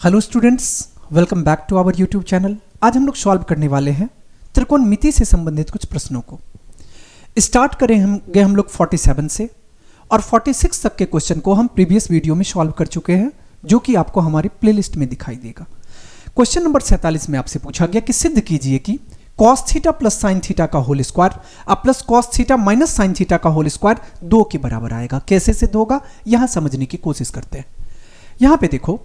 Hello students, welcome back to our YouTube channel. आज हम लोग सॉल्व करने वाले हैं त्रिकोणमिति से संबंधित कुछ प्रश्नों को। स्टार्ट करें हम लोग 47 से और 46 तक के क्वेश्चन को हम प्रीवियस वीडियो में सॉल्व कर चुके हैं, जो कि आपको हमारी प्लेलिस्ट में दिखाई देगा। क्वेश्चन नंबर 47 में आपसे पूछा गया कि सिद्ध कीजिए कि cos theta plus sine theta का होल स्क्वायर अब plus cos theta minus sine theta का होल स्क्वायर 2 के बराबर आएगा। कैसे सिद्ध होगा, यहां समझने की कोशिश करते हैं। यहां पे देखो,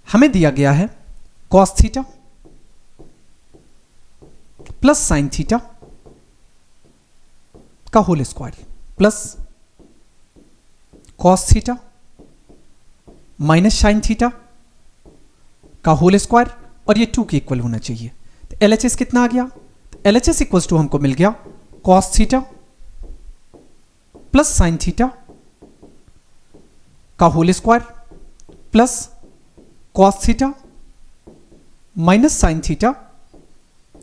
हमें दिया गया है cos theta plus sine theta का whole square plus cos theta minus sine theta का होल स्क्वायर, और ये 2 के इक्वल होना चाहिए। तो LHS कितना आ गया? LHS इक्वल्स टू हमको मिल गया cos theta plus sine theta का whole square plus cos theta minus sine theta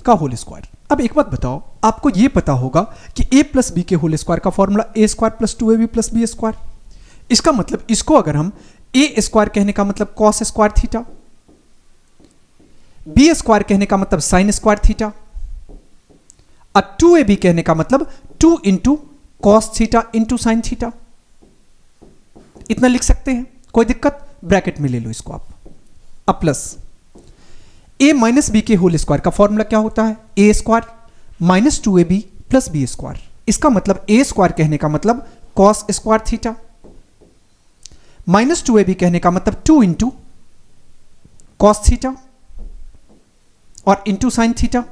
का होल स्क्वायर। अब एक बात बताओ, आपको यह पता होगा कि a प्लस बी के होल स्क्वायर का formula a square plus 2ab plus b square. इसका मतलब इसको अगर हम a स्क्वायर कहने का मतलब cos square theta, b square कहने का मतलब साइन स्क्वायर थीटा, और 2ab कहने का मतलब 2 into cos theta into sine theta, इतना लिख सकते हैं। कोई दिक्कत? ब्रैकेट में ले लो इसको आप। अब प्लस a माइनस बी के होल स्क्वायर का फॉर्मूला क्या होता है? a square minus 2ab plus b square. इसका मतलब a स्क्वायर कहने का मतलब cos square theta, minus 2ab कहने का मतलब 2 इंटू कॉस थीटा और इंटू साइन थीटा,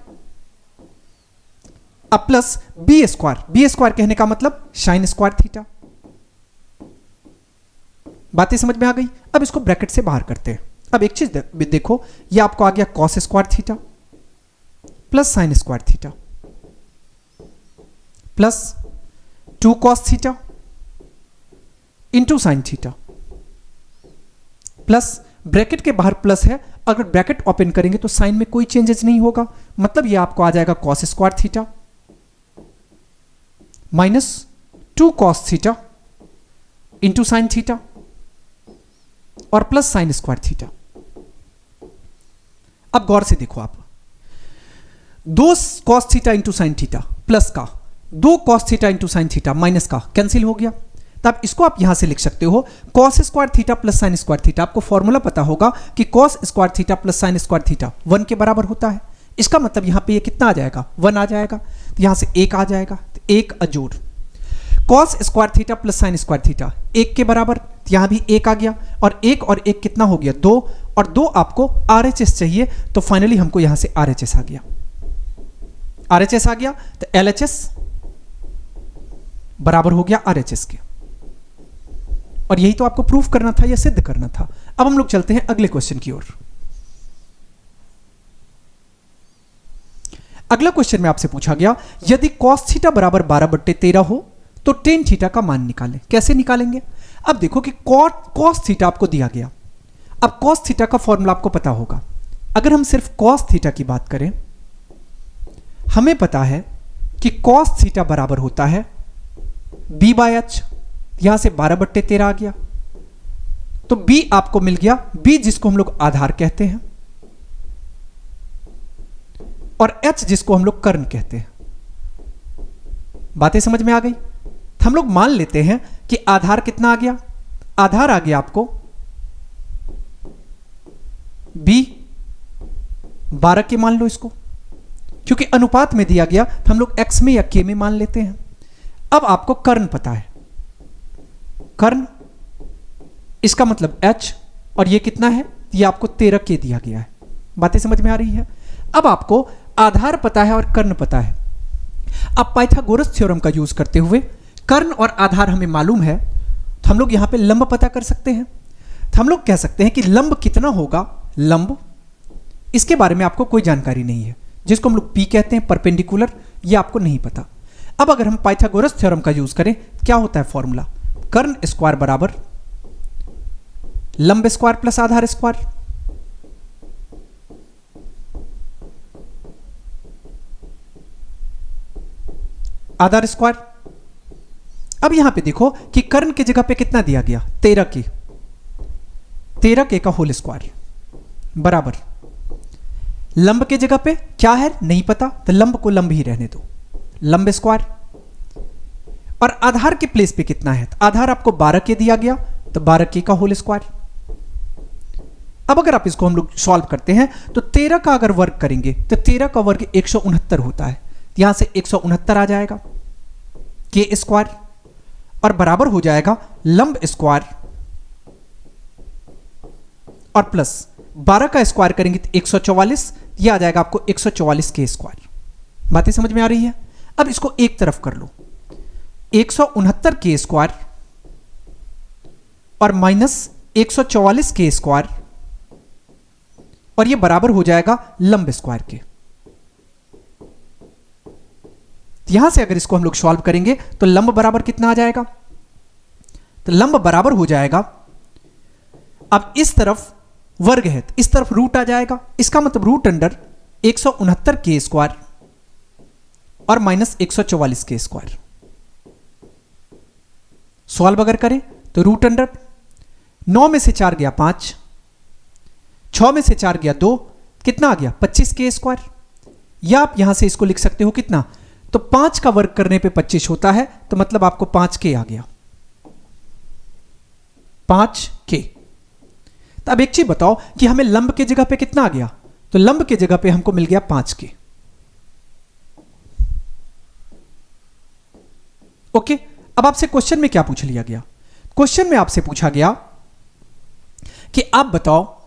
अब प्लस बी स्क्वायर कहने का मतलब साइन स्क्वायर थीटा। बातें समझ में आ गई? अब इसको ब्रैकेट से बाहर करते हैं। अब एक चीज देखो, ये आपको आ गया cos square theta plus sine square theta plus 2 cos theta into sine theta, plus bracket के बाहर प्लस है, अगर ब्रैकेट ओपन करेंगे तो साइन में कोई चेंजेस नहीं होगा, मतलब ये आपको आ जाएगा cos square theta minus 2 cos theta into sine theta और प्लस साइन स्क्वायर थीटा। अब गौर से देखो, आप 2 cos theta into sine theta plus का 2 cos theta into sine theta minus का कैंसिल हो गया। तब इसको आप यहां से लिख सकते हो cos square theta plus sine square theta. आपको फॉर्मूला पता होगा कि cos square theta plus sine square theta 1 के बराबर होता है। इसका मतलब यहां पे ये कितना आ जाएगा? 1 आ जाएगा। तो यहां से 1 आ जाएगा, तो 1 अजोड़ cos square theta plus sine square theta 1 के बराबर, यहां भी 1 आ गया, और 1 और 1 कितना हो गया? 2, और 2 आपको RHS चाहिए, तो फाइनली हमको यहां से RHS आ गया। RHS आ गया तो LHS बराबर हो गया RHS के, और यही तो आपको प्रूफ करना था या सिद्ध करना था। अब हम लोग चलते हैं अगले क्वेश्चन की ओर। अगला क्वेश्चन में आपसे पूछा गया, यदि कॉस थीटा बराबर 12/13 हो तो टेन थीटा का मान निकालें। कैसे निकालेंगे? अब देखो कि कॉस थीटा आपको दिया गया। अब कॉस थीटा का फॉर्मूला आपको पता होगा। अगर हम सिर्फ कॉस थीटा की बात करें, हमें पता है कि कॉस थीटा बराबर होता है b/h। यहां से 12/13 आ गया, तो b आपको मिल गया, b जिसको हम लोग आधार कहते हैं और h जिसको हम लोग कर्ण कहते हैं। बातें समझ में आ गई? हम लोग मान लेते हैं कि आधार कितना आ गया? आधार आ गया आपको b, 12 के मान लो इसको, क्योंकि अनुपात में दिया गया तो हम लोग x में या k में मान लेते हैं। अब आपको कर्ण पता है, कर्ण इसका मतलब h, और ये कितना है? ये आपको 13 के दिया गया है। बातें समझ में आ रही है? अब आपको आधार पता है और कर्ण पता है। अब पाइथागोरस थ्योरम का यूज करते हुए कर्ण और आधार हमें मालूम है, तो हम लोग यहां पे लंब पता कर सकते हैं। तो हम लोग कह सकते हैं कि लंब कितना होगा? लंब, इसके बारे में आपको कोई जानकारी नहीं है, जिसको हम लोग P कहते हैं, परपेंडिकुलर, ये आपको नहीं पता। अब अगर हम पाइथागोरस थ्योरम का यूज करें, क्या होता है फॉर्मूला? कर्ण स्क्वायर बराबर लंब स्क्वायर प्लस आधार स्क्वायर। आधार स्क्वायर अब यहां पे देखो कि कर्ण की जगह पे कितना दिया गया, 13k का होल स्क्वायर बराबर लंब के जगह पे क्या है नहीं पता, तो लंब को लंब ही रहने दो, लंब स्क्वायर। और आधार के प्लेस पे कितना है, तो आधार आपको 12k दिया गया, तो 12k का होल स्क्वायर। अब अगर आप इसको हम लोग सॉल्व करते हैं तो 13 का अगर वर्ग करेंगे तो 13 का वर्ग 169 होता है, यहां से 169 आ जाएगा के स्क्वायर और बराबर हो जाएगा लंब स्क्वायर और प्लस 12 का स्क्वायर करेंगे तो 144, ये आ जाएगा आपको 144 के स्क्वायर। बातें समझ में आ रही है। अब इसको एक तरफ कर लो, 169 के स्क्वायर और माइनस 144 के स्क्वायर और ये बराबर हो जाएगा लंब स्क्वायर के। यहां से अगर इसको हम लोग सॉल्व करेंगे तो लंब बराबर कितना आ जाएगा, तो लंब बराबर हो जाएगा, अब इस तरफ वर्ग है तो इस तरफ रूट आ जाएगा, इसका मतलब रूट अंडर 169 के स्क्वायर और माइनस 144 के स्क्वायर। सॉल्व अगर करें तो रूट अंडर 9 में से 4 गया 5, 6 में से 4 गया 2, कितना आ गया 25 के स्क्वायर। या आप यहां से इसको लिख सकते हो कितना, तो 5 का वर्ग करने पे 25 होता है, तो मतलब आपको 5k आ गया, 5k। तो अब एक चीज बताओ कि हमें लंब के जगह पे कितना आ गया, तो लंब के जगह पे हमको मिल गया 5k। ओके, अब आपसे क्वेश्चन में क्या पूछ लिया गया, क्वेश्चन में आपसे पूछा गया कि आप बताओ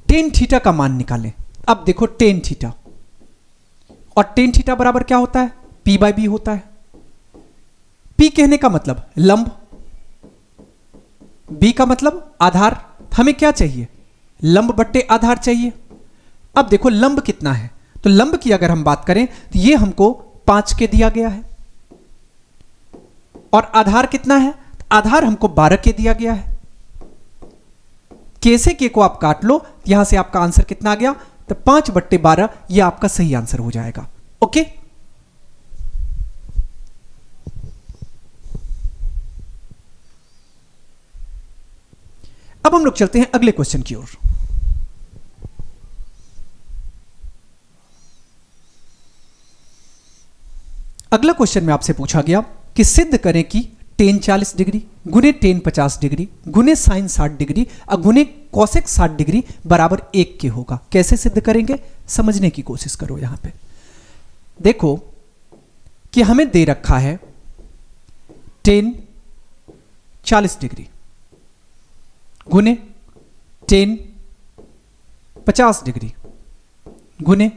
टेन थीटा का मान निकालें। अब देखो टेन थीटा, और टेन थीटा बराबर क्या होता है, P बाई बी होता है। P कहने का मतलब लंब, B का मतलब आधार, हमें क्या चाहिए, लंब बट्टे आधार चाहिए। अब देखो लंब कितना है, तो लंब की अगर हम बात करें तो ये हमको 5k दिया गया है, और आधार कितना है, आधार हमको 12k दिया गया है। k से k को आप काट लो, यहां से आपका आंसर कितना आ गया, तो 5/12, यह आपका सही आंसर हो जाएगा। ओके, अब हम लोग चलते हैं अगले क्वेश्चन की ओर। अगला क्वेश्चन में आपसे पूछा गया कि सिद्ध करें कि टेन 40 डिग्री गुने टेन 50 डिग्री गुने साइन 60 डिग्री और गुने कॉसेक 60 डिग्री बराबर 1 के होगा। कैसे सिद्ध करेंगे, समझने की कोशिश करो। यहां पे देखो कि हमें दे रखा है टेन 40 डिग्री गुने टेन 50 डिग्री गुने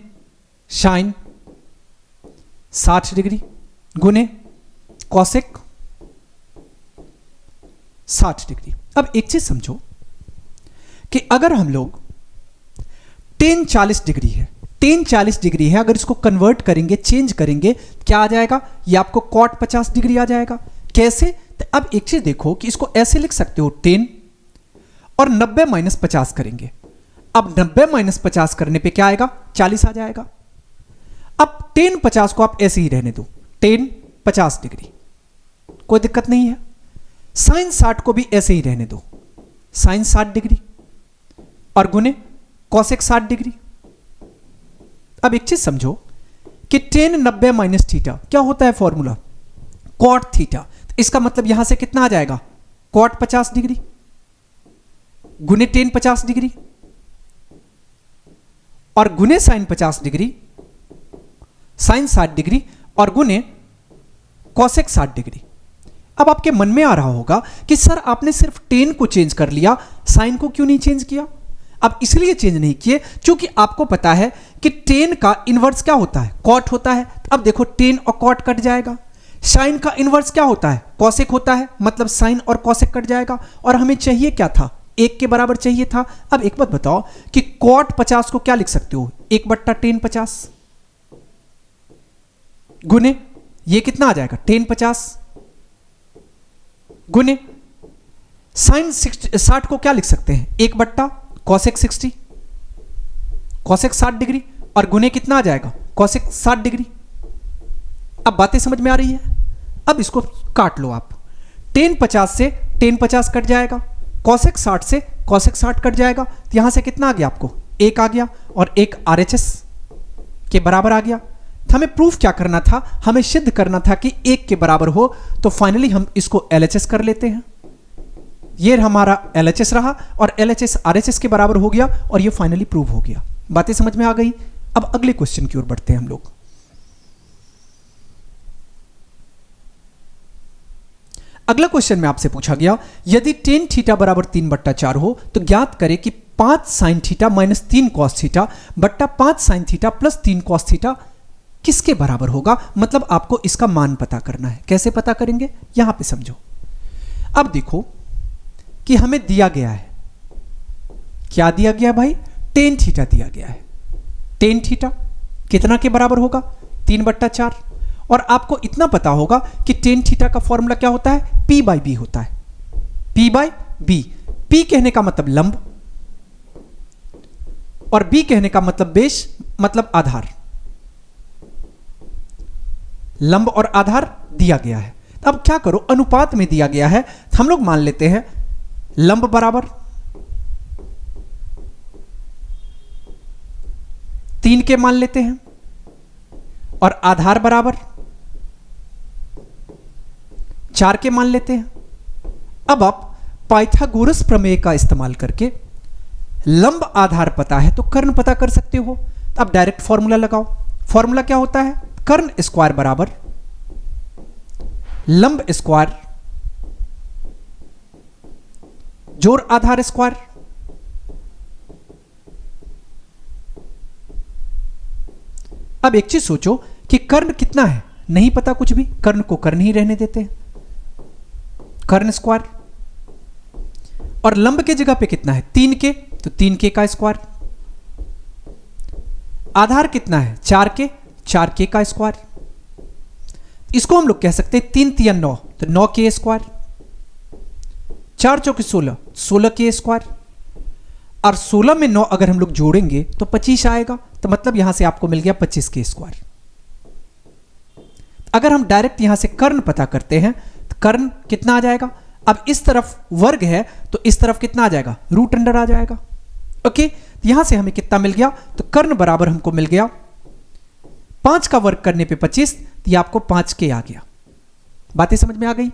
साइन 60 डिग्री गुने कॉसेक 60 डिग्री। अब एक चीज समझो कि अगर हम लोग टेन 40 डिग्री है, टेन 40 डिग्री है, अगर इसको कन्वर्ट करेंगे, चेंज करेंगे, क्या आ जाएगा, ये आपको कॉट 50 डिग्री आ जाएगा। कैसे, तो अब एक चीज देखो कि इसको ऐसे लिख सकते हो, टेन और 90 माइनस 50 करेंगे। अब 90 माइनस 50 करने पे क्या आएगा, 40 आ जाएगा। अब टेन 50 को आप ऐसे ही रहने दो, टेन 50 डिग्री, कोई दिक्कत नहीं है। साइन 60 को भी ऐसे ही रहने दो, साइन 60 डिग्री और गुने कॉसेक 60 डिग्री। अब एक चीज समझो कि टेन 90 माइनस थीटा क्या होता है फॉर्मूला, कॉट थीटा। इसका मतलब यहां से कितना आ जाएगा, कॉट 50 डिग्री गुने टेन 50 डिग्री और गुने साइन 50 डिग्री, साइन 60 डिग्री और गुने कॉसेक 60 डिग्री। अब आपके मन में आ रहा होगा कि सर आपने सिर्फ टेन को चेंज कर लिया, साइन को क्यों नहीं चेंज किया। अब इसलिए चेंज नहीं किए क्योंकि आपको पता है कि टेन का इनवर्स क्या होता है, कॉट होता है। अब देखो टेन और कॉट कट जाएगा। साइन का इनवर्स क्या होता है, कॉसेक होता है, मतलब साइन और कॉसेक कट जाएगा। और हमें चाहिए क्या था, 1 के बराबर चाहिए था। अब एक बात बताओ कि कॉट 50 को क्या लिख सकते हो, 1/टेन 50 गुने ये कितना आ जाएगा, टेन 50 गुने साइन 60 को क्या लिख सकते हैं, 1/कॉसेक 60। कॉसेक 60 डिग्री और गुने कितना आ जाएगा, कॉसेक 60 डिग्री। अब बातें समझ में आ रही है। अब इसको काट लो आप, टेन 50 से टेन 50 कट जाएगा, कॉसेक 60 से कॉसेक 60 कट जाएगा, तो यहां से कितना आ गया आपको, एक आ गया और एक RHS के बराबर आ गया। तो हमें प्रूफ क्या करना था, हमें सिद्ध करना था कि एक के बराबर हो, तो फाइनली हम इसको LHS कर लेते हैं। ये हमारा LHS रहा और LHS RHS के बराबर हो गया और ये फाइनली प्रूव हो गया। बातें समझ में आ गई। अब अगले क्वेश्चन की ओर बढ़ते हैं हम लोग। अगला क्वेश्चन में आपसे पूछा गया, यदि टेन थीटा बराबर 3/4 हो तो ज्ञात करें कि 5 sin theta minus 3 cos theta बट्टा 5 sin theta plus 3 cos theta किसके बराबर होगा। मतलब आपको इसका मान पता करना है। कैसे पता करेंगे, यहां पे समझो। अब देखो कि हमें दिया गया है, क्या दिया गया भाई, टेन थीटा दिया गया है। टेन थीटा कितना के बराबर होगा, 3/4। और आपको इतना पता होगा कि टेन थीटा का फॉर्मूला क्या होता है, P/B होता है। P/B, P कहने का मतलब लंब और B कहने का मतलब बेस, मतलब आधार। लंब और आधार दिया गया है। अब क्या करो, अनुपात में दिया गया है, हम लोग मान लेते हैं लंब बराबर 3 के मान लेते हैं और आधार बराबर 4 के मान लेते हैं। अब आप पाइथागोरस प्रमेय का इस्तेमाल करके लंब आधार पता है तो कर्ण पता कर सकते हो। अब डायरेक्ट फॉर्मूला लगाओ। फॉर्मूला क्या होता है, कर्ण स्क्वायर बराबर लंब स्क्वायर जोड़ आधार स्क्वायर। अब एक चीज सोचो कि कर्ण कितना है, नहीं पता कुछ भी, कर्ण को कर्ण ही रहने देते हैं, कर्ण स्क्वायर। और लंब के जगह पे कितना है, 3 के, तो 3 के का स्क्वायर। आधार कितना है, 4 के, 4 के का स्क्वायर। इसको हम लोग कह सकते हैं 3 3 9, तो 9 के स्क्वायर। 4 चौके 16, 16 के स्क्वायर। और 16 में 9 अगर हम लोग जोड़ेंगे तो 25 आएगा, तो मतलब यहां से आपको मिल गया 25 के स्क्वायर। अगर हम डायरेक्ट यहां से कर्ण पता करते हैं तो कर्ण कितना आ जाएगा, अब इस तरफ वर्ग है तो इस तरफ कितना आ जाएगा, रूट अंडर आ जाएगा। ओके, यहां से हमें कितना मिल गया, तो कर्ण बराबर हमको मिल गया 5 का वर्ग करने पे 25, तो ये आपको 5 के आ गया। बातें समझ में आ गई।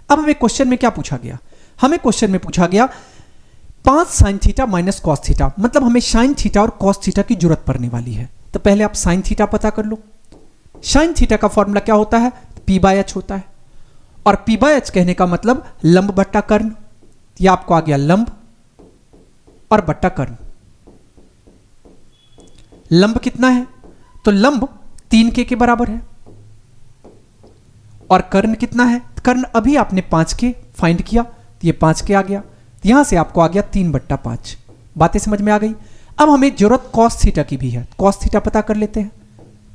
अब हमें क्वेश्चन में क्या पूछा गया, हमें क्वेश्चन में पूछा गया 5 sin theta minus cos theta, मतलब हमें साइन थीटा और कॉस थीटा की जरूरत पड़ने वाली है। तो पहले आप साइन थीटा पता कर लो। साइन थीटा का फॉर्मूला क्या होता है, P/H होता है। और P/H कहने का मतलब लंब बट्टा कर्ण। यह आपको आ गया लंब और बट्टा कर्ण। लंब कितना है, तो लंब 3 के बराबर है। और कर्ण कितना है, कर्ण अभी आपने 5 के फाइंड किया, तो ये 5 के आ गया। यहां से आपको आ गया 3/5। बातें समझ में आ गई। अब हमें जरूरत कॉस थीटा की भी है, कॉस थीटा पता कर लेते हैं।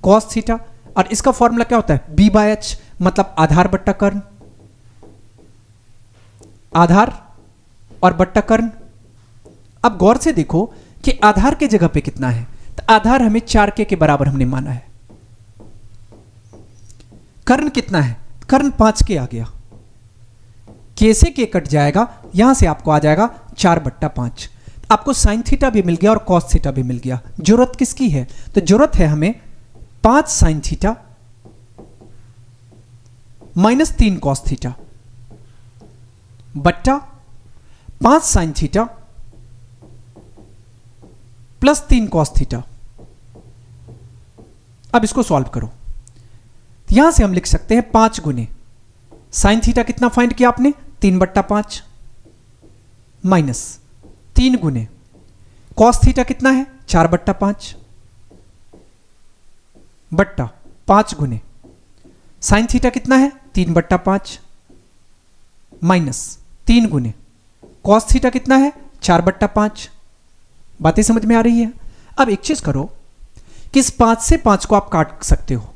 कॉस थीटा, और इसका फॉर्मूला क्या होता है, B/H, मतलब आधार बट्टा कर्ण। आधार और बट्टा कर्ण। अब गौर से देखो कि आधार के जगह पे कितना है, तो आधार हमें 4 के बराबर हमने माना है। कर्ण कितना है, कर्ण 5 के आ गया, के से के कट जाएगा, यहां से आपको आ जाएगा 4/5। आपको साइन थीटा भी मिल गया और कॉस थीटा भी मिल गया। जरूरत किसकी है, तो जरूरत है हमें 5 sine theta minus 3 cos theta बट्टा 5 sign theta plus 3 cos theta. अब इसको सॉल्व करो। यहां से हम लिख सकते हैं 5 गुने साइन थीटा कितना फाइंड किया आपने, 3/5 माइनस 3 गुने कॉस थीटा कितना है, 4/5 बट्टा 5 गुने साइन थीटा कितना है, 3/5 माइनस 3 गुने कॉस थीटा कितना है, 4/5। बातें समझ में आ रही है। अब एक चीज करो कि इस 5 से 5 को आप काट सकते हो,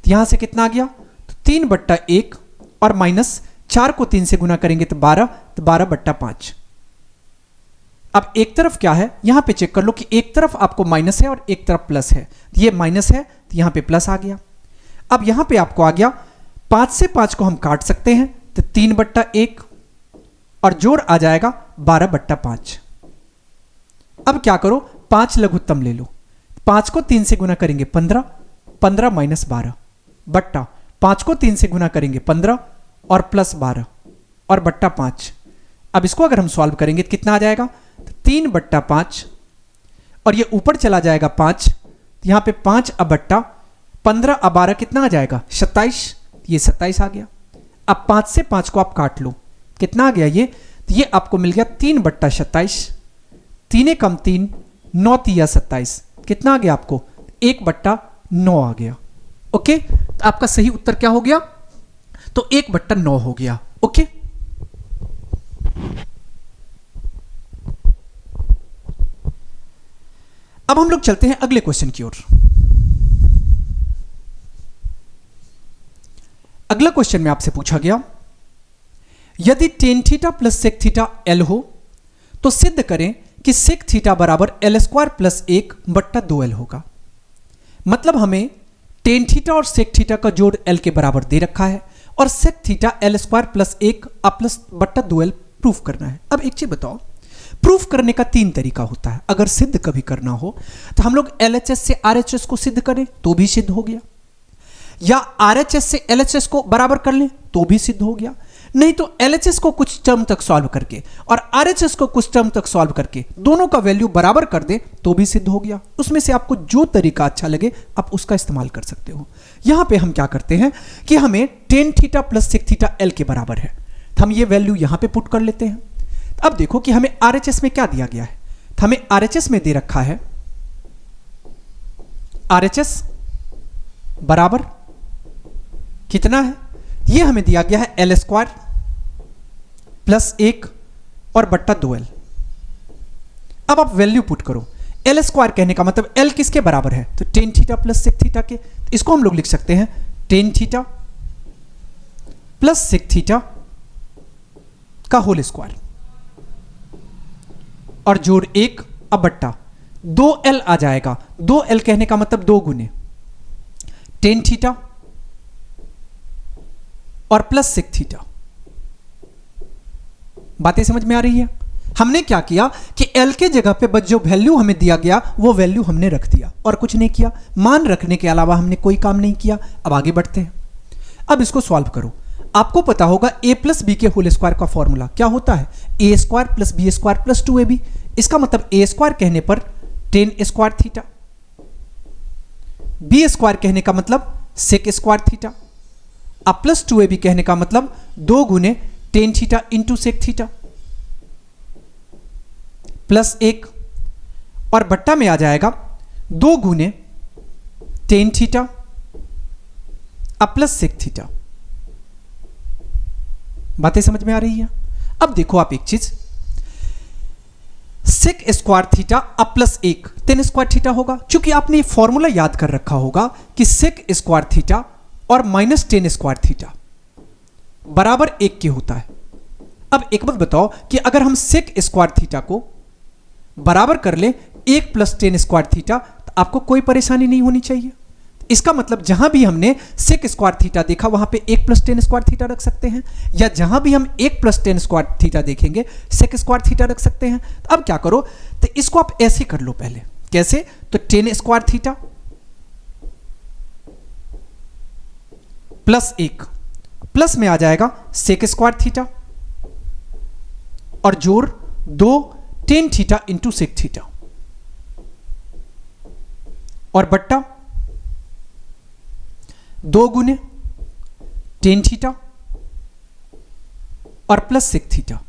यहां से कितना आ गया, तो 3/1 और माइनस 4 को 3 से गुना करेंगे तो 12, तो 12/5। अब एक तरफ क्या है, यहां पे चेक कर लो कि एक तरफ आपको माइनस है और एक तरफ प्लस है। ये माइनस है तो यहां पे प्लस आ गया। अब यहां पे आपको आ गया 5 से 5 को हम काट सकते हैं तो 3/1 और जोड़ आ जाएगा 12/5। अब क्या करो, 5 लघुत्तम ले लो। 5 को 3 से गुना करेंगे 15, 15 माइनस 12 बट्टा 5 को 3 से गुना करेंगे 15 और प्लस 12 और बट्टा 5। अब इसको अगर हम सॉल्व करेंगे तो कितना आ जाएगा, तो 3/5 और ये ऊपर चला जाएगा 5, यहां पे 5 अब बट्टा 15 अब 12 कितना आ जाएगा 27, ये 27 आ गया। अब 5 से 5 को आप काट लो, कितना आ गया ये, तो ये आपको मिल गया 3/27, 3 कम 3 9 तिया 27, कितना आ गया आपको 1/9 आ गया। ओके, तो आपका सही उत्तर क्या हो गया, तो 1/9 हो गया। ओके, अब हम लोग चलते हैं अगले क्वेश्चन की ओर। अगला क्वेश्चन में आपसे पूछा गया, यदि tan theta plus sec theta L हो तो सिद्ध करें कि सेक थीटा बराबर L² प्लस 1/2L होगा। मतलब हमें टेन थीटा और सेक थीटा का जोड़ L के बराबर दे रखा है और sec theta L² plus 1/2L proof करना है। अब एक चीज बताओ, प्रूफ करने का 3 तरीका होता है। अगर सिद्ध कभी करना हो तो हम लोग LHS से RHS को सिद्ध करें तो भी सिद्ध हो गया, या RHS से LHS को बराबर कर लें तो भी सिद्ध हो गया, नहीं तो LHS को कुछ टर्म तक सॉल्व करके और RHS को कुछ टर्म तक सॉल्व करके दोनों का वैल्यू बराबर कर दे तो भी सिद्ध हो गया। उसमें से आपको जो तरीका अच्छा लगे आप उसका इस्तेमाल कर सकते हो। यहां पे हम क्या करते हैं कि हमें tan theta plus sec theta L के बराबर है, तो हम ये वैल्यू यहां पे पुट कर लेते हैं। अब देखो कि हमें RHS में क्या दिया गया है, तो हमें RHS में दे रखा है RHS बराबर कितना है, ये हमें दिया गया है L² प्लस 1 और बट्टा 2L। अब आप वैल्यू पुट करो, L² कहने का मतलब L किसके बराबर है, तो tan theta plus sec theta के। इसको हम लोग लिख सकते हैं tan theta plus sec theta का होल स्क्वायर और जोड़ 1 अब बट्टा 2L आ जाएगा। 2L कहने का मतलब 2 गुने टेन थीटा और प्लस सेक थीटा। बातें समझ में आ रही है। हमने क्या किया कि L के जगह पे बस जो वैल्यू हमें दिया गया वो वैल्यू हमने रख दिया और कुछ नहीं किया, मान रखने के अलावा हमने कोई काम नहीं किया। अब आगे बढ़ते हैं, अब इसको सॉल्व करो। आपको पता होगा a प्लस बी के होल स्क्वायर का फॉर्मूला क्या होता है, a² plus b² plus 2ab। इसका मतलब a² कहने पर टेन² थीटा, b² कहने का मतलब सेक² थीटा, अब प्लस 2ab कहने का मतलब 2 गुने tan theta into sec theta plus 1 और बट्टा में आ जाएगा 2 गुने टेन थीटा अब प्लस सेक थीटा। बातें समझ में आ रही है। अब देखो आप एक चीज, सेक² थीटा अब प्लस 1 टेन² थीटा होगा। चूंकि आपने ये फॉर्मूला याद कर रखा होगा कि सेक² थीटा और माइनस टेन² थीटा बराबर 1 के होता है। अब एक बात बताओ कि अगर हम सेक² थीटा को बराबर कर ले 1 प्लस टेन² थीटा तो आपको कोई परेशानी नहीं होनी चाहिए। इसका मतलब जहां भी हमने सेक² थीटा देखा वहां पे 1 प्लस टेन² थीटा रख सकते हैं, या जहां भी हम 1 प्लस टेन² थीटा देखेंगे सेक² थीटा रख सकते हैं। तो अब क्या करो, तो इसको आप ऐसे कर लो पहले। कैसे, तो टेन² थीटा प्लस 1 प्लस में आ जाएगा सेक² थीटा और जोड़ 2 tan theta into sec theta और बट्टा 2 गुने टेन थीटा और प्लस सेक थीटा।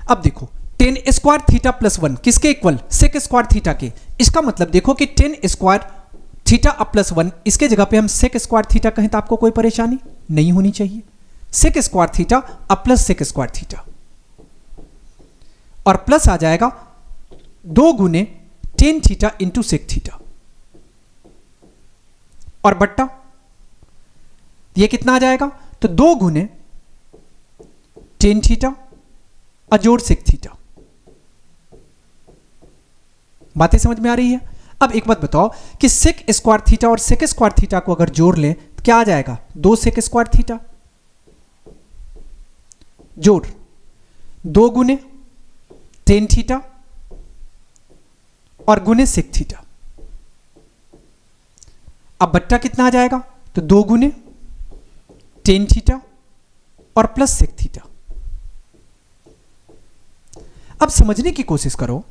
अब देखो टेन² थीटा प्लस 1 किसके इक्वल, सेक² थीटा के। इसका मतलब देखो कि टेन² थीटा अब प्लस 1, इसके जगह पे हम सेक² थीटा कहें तो आपको कोई परेशानी नहीं होनी चाहिए। सेक² थीटा अब प्लस सेक² थीटा और प्लस आ जाएगा 2 गुने tan theta into sec theta और बट्टा ये कितना आ जाएगा, तो 2 गुने टेन थीटा अजोड़ सेक थीटा। बातें समझ में आ रही है? अब एक बात बताओ कि सेक स्क्वायर थीटा और सेक स्क्वायर थीटा को अगर जोड़ लें तो क्या आ जाएगा? 2 सेक स्क्वायर थीटा। जोड़ 2 गुने टेन थीटा और गुने सेक थीटा। अब बट्टा कितना आ जाएगा? तो 2 गुने टेन थीटा और प्लस सेक थीटा। अब समझने की कोशिश करो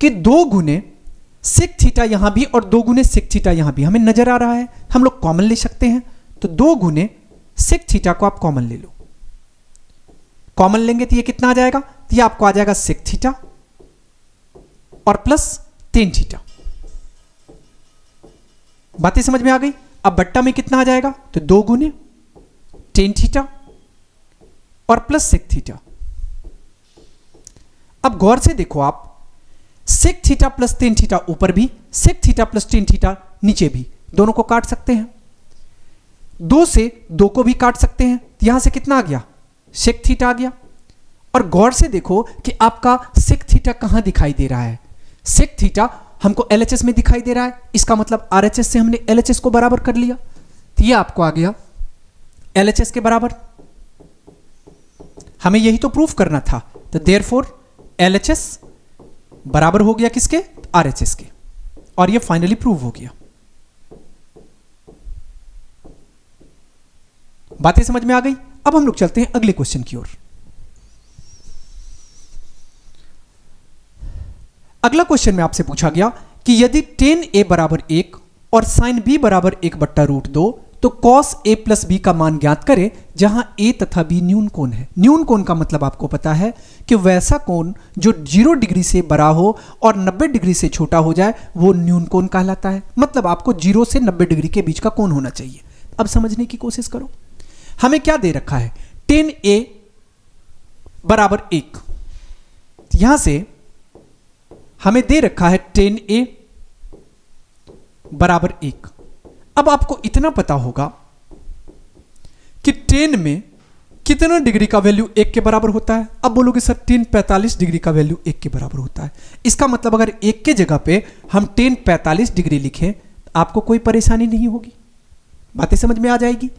कि 2 गुने सेक थीटा यहां भी और 2 गुने सेक थीटा यहां भी हमें नजर आ रहा है, हम लोग कॉमन ले सकते हैं। तो 2 गुने सेक थीटा को आप कॉमन ले लो। कॉमन लेंगे तो ये कितना आ जाएगा? तो ये आपको आ जाएगा सेक थीटा और प्लस टेन थीटा। बातें समझ में आ गई? अब बट्टा में कितना आ जाएगा? तो 2 गुने टेन थीटा और प्लस सेक थीटा। अब गौर से देखो आप, sec theta plus tan theta ऊपर भी, sec theta plus tan theta नीचे भी, दोनों को काट सकते हैं। 2 से 2 को भी काट सकते हैं। तो यहां से कितना आ गया? सेक थीटा आ गया। और गौर से देखो कि आपका सेक थीटा कहां दिखाई दे रहा है? सेक थीटा हमको एलएचएस में दिखाई दे रहा है, इसका मतलब आरएचएस से हमने एलएचएस को बराबर कर लिया। तो ये आपको आ गया एलएचएस के बराबर। हमें यही तो प्रूफ करना था। तो देयरफॉर एलएचएस बराबर हो गया किसके? आरएचएस के। और ये फाइनली प्रूव हो गया। बातें समझ में आ गई? अब हम लोग चलते हैं अगले क्वेश्चन की ओर। अगला क्वेश्चन में आपसे पूछा गया कि यदि tan a बराबर 1 और sin b बराबर 1/√2 तो cos a प्लस b का मान ज्ञात करें जहां a तथा b न्यून कोण है। न्यून कोण का मतलब आपको पता है कि वैसा कोण जो 0 डिग्री से बड़ा हो और 90 डिग्री से छोटा हो जाए वो न्यून कोण कहलाता है। मतलब आपको 0 से 90 डिग्री के बीच का कोण होना चाहिए। अब समझने की कोशिश करो, हमें क्या दे रखा है? tan a बराबर 1। यहां से हमें दे रखा है tan a बराबर 1। अब आपको इतना पता होगा कि tan में कितना डिग्री का वैल्यू 1 के बराबर होता है। अब बोलोगे सर tan 45 डिग्री का वैल्यू 1 के बराबर होता है। इसका मतलब अगर 1 के जगह पे हम tan 45 डिग्री लिखें आपको कोई परेशानी नहीं होगी। बातें समझ में आ जाएगी?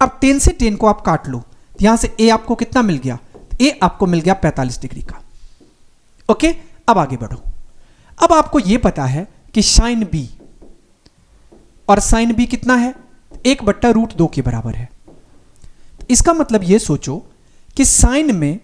अब tan से tan को आप काट लो, यहां से a आपको कितना मिल गया? a आपको मिल गया 45 डिग्री का। ओके, अब आगे बढ़ो। अब आपको यह पता है कि sin b और sin b कितना है? 1/√2 के बराबर है। इसका मतलब यह सोचो कि sin में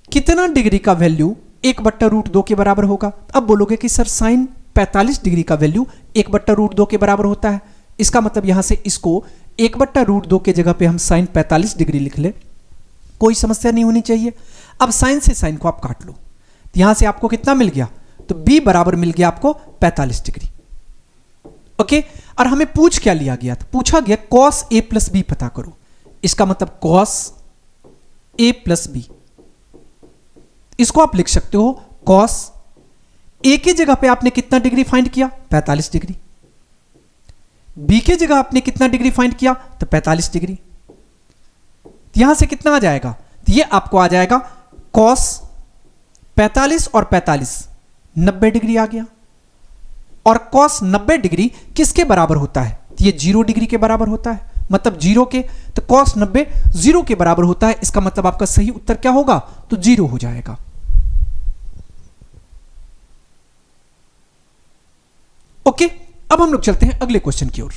कितना डिग्री का वैल्यू 1/√2 के बराबर होगा। अब बोलोगे कि सर sin 45 डिग्री का वैल्यू 1/√2 के बराबर होता है। इसका मतलब यहां से इसको 1/√2 के जगह पे हम sin 45 डिग्री लिख ले, कोई समस्या नहीं होनी चाहिए। अब sin से sin को आप काट लो, यहां से आपको कितना मिल गया? तो b बराबर मिल गया आपको 45 डिग्री। ओके, और हमें पूछ क्या लिया गया था? पूछा गया cos a प्लस b पता करो। इसका मतलब cos a प्लस b, इसको आप लिख सकते हो cos a के जगह पे आपने कितना डिग्री फाइंड किया? 45 डिग्री। b के जगह आपने कितना डिग्री फाइंड किया? तो 45 डिग्री। यहां से कितना आ जाएगा? तो ये आपको आ जाएगा cos 45 और 45 90 डिग्री आ गया। और cos 90 डिग्री किसके बराबर होता है? ये 0 डिग्री के बराबर होता है। मतलब 0 के, तो cos 90 0 के बराबर होता है। इसका मतलब आपका सही उत्तर क्या होगा? तो 0 हो जाएगा। ओके, अब हम लोग चलते हैं अगले क्वेश्चन की ओर।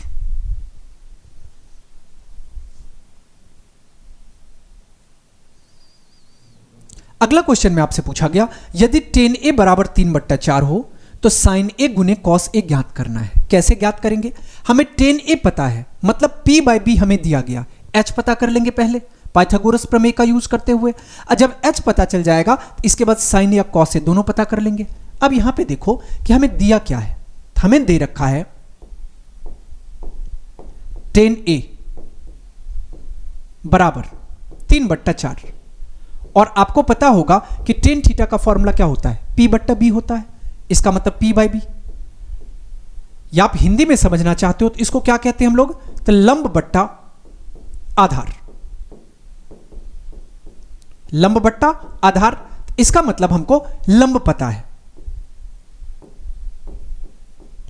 अगला क्वेश्चन में आपसे पूछा गया यदि tan a बराबर 3/4 हो तो sin a गुने cos a ज्ञात करना है। कैसे ज्ञात करेंगे? हमें tan a पता है, मतलब p/b हमें दिया गया। h पता कर लेंगे पहले पाइथागोरस प्रमेय का यूज करते हुए। जब h पता चल जाएगा इसके बाद sin या cos a दोनों पता कर लेंगे। अब यहां पे देखो कि हमें दिया क्या है। हमें दे रखा है tan a बराबर 3/4 और आपको पता होगा कि tan थीटा का फॉर्मूला क्या होता है? p/b होता है। इसका मतलब p/b। या आप हिंदी में समझना चाहते हो तो इसको क्या कहते हैं हम लोग? तो लंब बट्टा आधार। लंब बट्टा आधार। इसका मतलब हमको लंब पता है।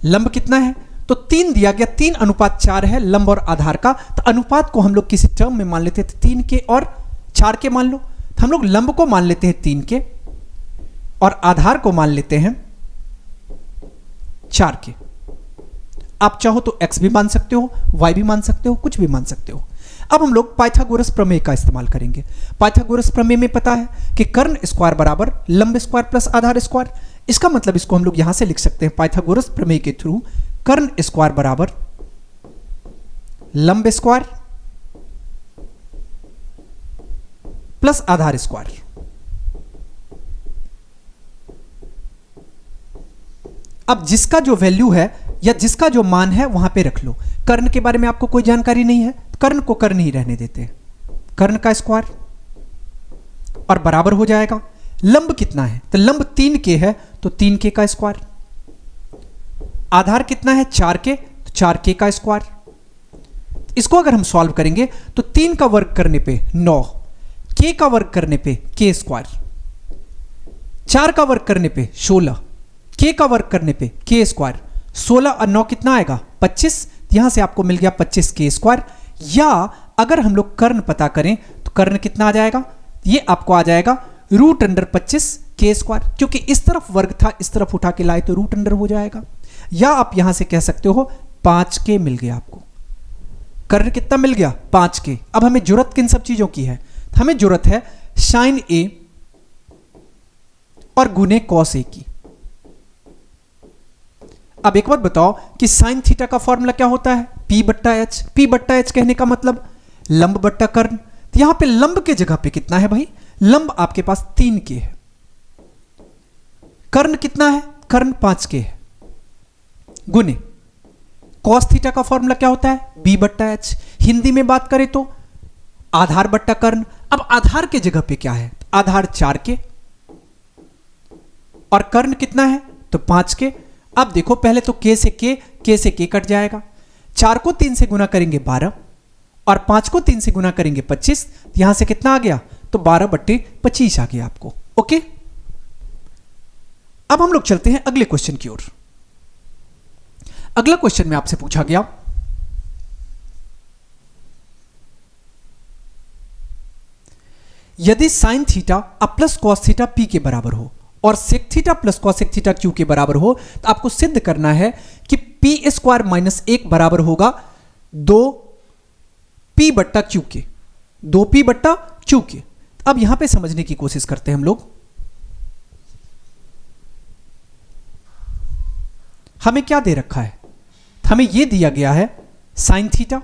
लंब कितना है? तो 3 दिया गया, 3:4 है लंब और आधार का। तो अनुपात को हम लोग किसी टर्म में मान लेते थे 3 के और 4 के मान लो। तो हम लोग लंब को मान लेते हैं 3 के और आधार को मान लेते हैं 4 के। आप चाहो तो x भी मान सकते हो, y भी मान सकते हो, कुछ भी मान सकते हो। अब हम लोग पाइथागोरस प्रमेय का इस्तेमाल करेंगे। पाइथागोरस प्रमेय में पता है कि कर्ण स्क्वायर बराबर लंब स्क्वायर प्लस आधार स्क्वायर। इसका मतलब इसको हम लोग यहां से लिख सकते हैं पाइथागोरस प्रमेय के थ्रू, कर्ण स्क्वायर बराबर लंब स्क्वायर प्लस आधार स्क्वायर। अब जिसका जो वैल्यू है या जिसका जो मान है वहां पे रख लो। कर्ण के बारे में आपको कोई जानकारी नहीं है, कर्ण को कर्ण ही रहने देते हैं। कर्ण का स्क्वायर और बराबर हो जाएगा लंब कितना है? तो लंब 3 के है तो 3 के का स्क्वायर। आधार कितना है? 4 के, तो 4 के का स्क्वायर। इसको अगर हम सॉल्व करेंगे तो 3 का वर्ग करने पे 9, के का वर्ग करने पे के स्क्वायर, 4 का वर्ग करने पे 16, के का वर्ग करने पे के स्क्वायर। 16 और 9 कितना आएगा? 25। यहां से आपको मिल गया 25 के स्क्वायर। या अगर हम लोग कर्ण पता करें तो कर्ण कितना आ जाएगा? ये आपको आ जाएगा √25 के स्क्वायर, क्योंकि इस तरफ वर्ग था, इस तरफ उठा के लाए तो √अंडर हो जाएगा। या आप यहां से कह सकते हो 5 के मिल गया आपको। कर्ण कितना मिल गया? 5 के। अब हमें जरूरत किन सब चीजों की है? हमें जरूरत है साइन ए और गुने कॉस ए की। अब एक बात बताओ कि साइन थीटा का फॉर्मूला क्या होता है? P बट्टा एच। P बट्टा एच कहने का मतलब लंब बट्टा कर्ण। तो यहां पे लंब के जगह पे कितना है भाई? लंब आपके पास 3 के है। कर्ण कितना है? कर्ण 5 के है। गुने कॉस थीटा का फॉर्मूला क्या होता है? B बट्टा एच। हिंदी में बात करें तो आधार बट्टा कर्ण। अब आधार के जगह पे क्या है? आधार 4 के और कर्ण कितना है? तो 5 के। अब देखो पहले तो के से के कट जाएगा। 4 को 3 से गुना करेंगे 12 और 5 को 3 से गुना करेंगे 25। यहां से कितना आ गया? तो 12/25 आ गया आपको। ओके, अब हम लोग चलते हैं अगले क्वेश्चन की ओर। अगला क्वेश्चन में आपसे पूछा गया यदि साइन थीटा अब प्लस कॉस थीटा पी के बराबर हो और sec theta plus cosec theta Q के बराबर हो, तो आपको सिद्ध करना है कि पी स्क्वायर माइनस 1 बराबर होगा 2p बट्टा क्यू के। 2p बट्टा क्यू के। अब यहां पे समझने की कोशिश करते हैं हम लोग। हमें क्या दे रखा है? हमें यह दिया गया है साइन थीटा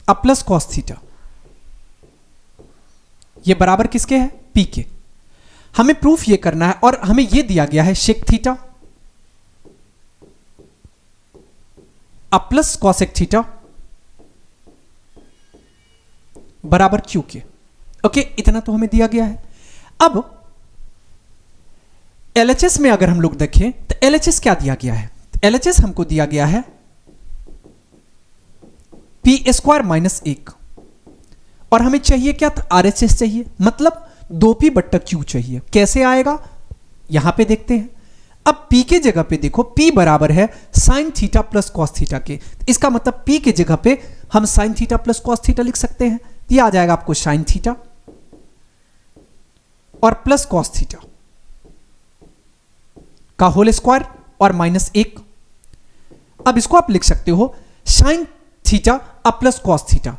अब प्लस कॉस थीटा। यह बराबर किसके है? पी के। हमें प्रूफ ये करना है और हमें यह दिया गया है शेक थीटा अब प्लस कॉसेक थीटा बराबर क्यू के। ओके, इतना तो हमें दिया गया है। अब एलएचएस में अगर हम लोग देखें तो एलएचएस क्या दिया गया है? एलएचएस हमको दिया गया है पी स्क्वायर माइनस 1 और हमें चाहिए क्या? आरएचएस चाहिए, मतलब 2p बट्टा क्यू चाहिए। कैसे आएगा यहां पे देखते हैं। अब p के जगह पे देखो, p बराबर है sine theta plus cos theta के। इसका मतलब p के जगह पे हम sign theta plus cos theta लिख सकते हैं। ये आ जाएगा आपको साइन थीटा और प्लस कॉस थीटा का होल स्क्वायर और माइनस 1। अब इसको आप लिख सकते हो साइन थीटा अब प्लस कॉस थीटा।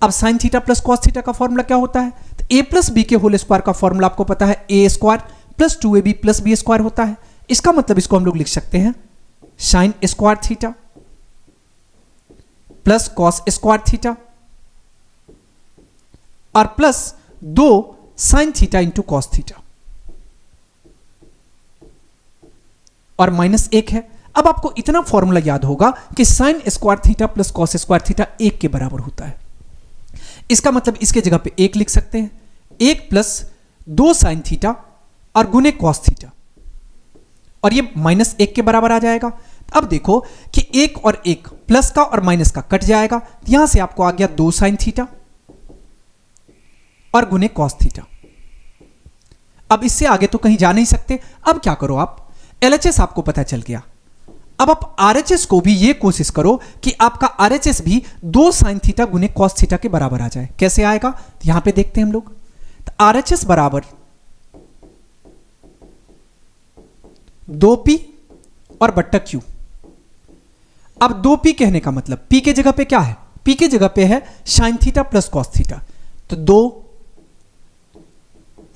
अब sign theta plus cos theta का फॉर्मूला क्या होता है? तो a प्लस बी के होल स्क्वायर का फॉर्मूला आपको पता है, a square plus 2ab plus b square होता है। इसका मतलब इसको हम लोग लिख सकते हैं sine square theta plus cos square theta और plus 2 sine theta into cos theta और माइनस 1 है। अब आपको इतना फॉर्मूला याद होगा कि sine square theta plus cos square theta 1 के बराबर होता है। इसका मतलब इसके जगह पे 1 लिख सकते हैं, 1 प्लस 2 साइन थीटा और गुने कॉस थीटा और ये माइनस 1 के बराबर आ जाएगा। अब देखो कि 1 और 1 प्लस का और माइनस का कट जाएगा। यहां से आपको आ गया 2 साइन थीटा और गुने कॉस थीटा। अब इससे आगे तो कहीं जा नहीं सकते। अब क्या करो आप, LHS आपको पता चल गया, अब आप RHS को भी ये कोशिश करो कि आपका RHS भी 2 साइन थीटा गुने कॉस थीटा के बराबर आ जाए। कैसे आएगा यहां पे देखते हैं हम लोग। तो RHS बराबर 2p और बट्टा q। अब 2p कहने का मतलब p के जगह पे क्या है, p के जगह पे है sine theta plus cos theta, तो 2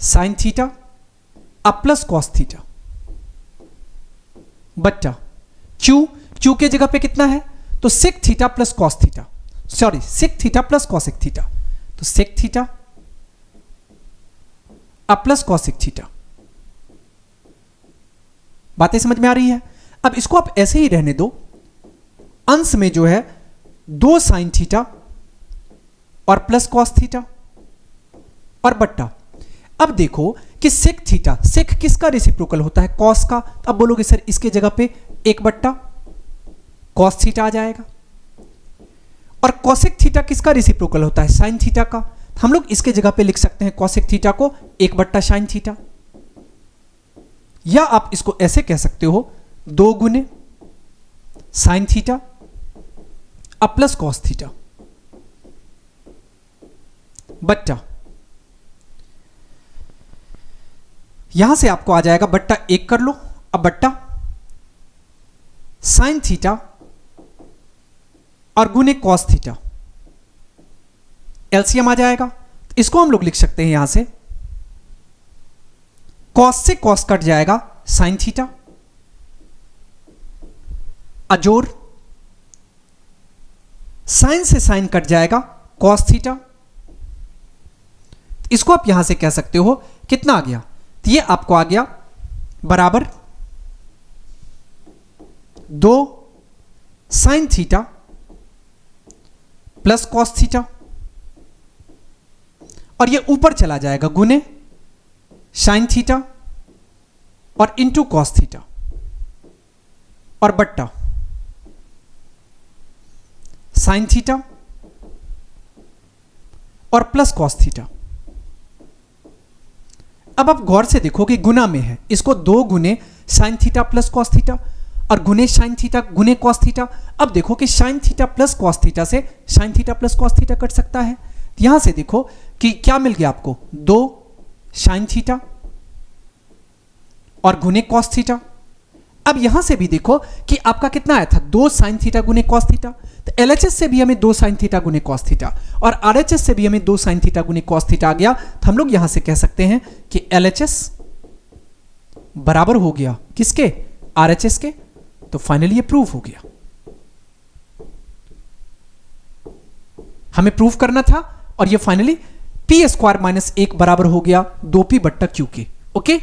साइन थीटा अब प्लस कॉस थीटा बट्टा q के जगह पे कितना है, तो sec theta plus cos theta, sorry sec theta plus cosec theta, तो सेक थीटा अब प्लस कॉसेक थीटा। बातें समझ में आ रही है। अब इसको आप ऐसे ही रहने दो, अंश में जो है 2 साइन थीटा और प्लस कॉस थीटा और बट्टा। अब देखो कि सेक थीटा, सेक किसका रेसिप्रोकल होता है, कॉस का। अब बोलोगे सर इसके जगह पे 1 बट्टा कॉस थीटा आ जाएगा। और कॉसेक थीटा किसका रेसिप्रोकल होता है, साइन थीटा का। हम लोग इसके जगह पे लिख सकते हैं कॉसेक थीटा को 1 बट्टा साइन थीटा, या आप इसको ऐसे कह सकते हो 2 गुने साइन थीटा अब प्लस कॉस थीटा बट्टा, यहां से आपको आ जाएगा बट्टा 1 कर लो, अब बट्टा साइन थीटा और गुने कॉस थीटा, एलसीएम आ जाएगा। इसको हम लोग लिख सकते हैं यहां से कॉस से कॉस कट जाएगा साइन थीटा, अजोर साइन से साइन कट जाएगा कॉस थीटा। इसको आप यहां से कह सकते हो कितना आ गया, तो ये आपको आ गया बराबर 2 sine theta plus cos theta, और ये ऊपर चला जाएगा गुने साइन थीटा और इंटू कॉस थीटा और बट्टा साइन थीटा और प्लस कॉस थीटा। अब आप गौर से देखो कि गुना में है, इसको 2 गुने sine theta plus cos theta और गुने साइन थीटा गुने कॉस थीटा। अब देखो कि sine theta plus cos theta से sine theta plus cos theta cut सकता है। यहां से देखो कि क्या मिल गया आपको, 2 साइन थीटा और गुने कॉस थीटा। अब यहां से भी देखो कि आपका कितना आया था, 2 साइन थीटा गुने कॉस थीटा। तो LHS से भी हमें 2 साइन थीटा गुने कॉस थीटा और RHS से भी हमें 2 साइन थीटा गुने कॉस थीटा आ गया। तो हम लोग यहां से कह सकते हैं कि LHS बराबर हो गया किसके, RHS के। तो फाइनली ये प्रूव हो गया, हमें प्रूव करना था, और ये फाइनली p² - 1 बराबर हो गया 2p बट्टा q के। ओके।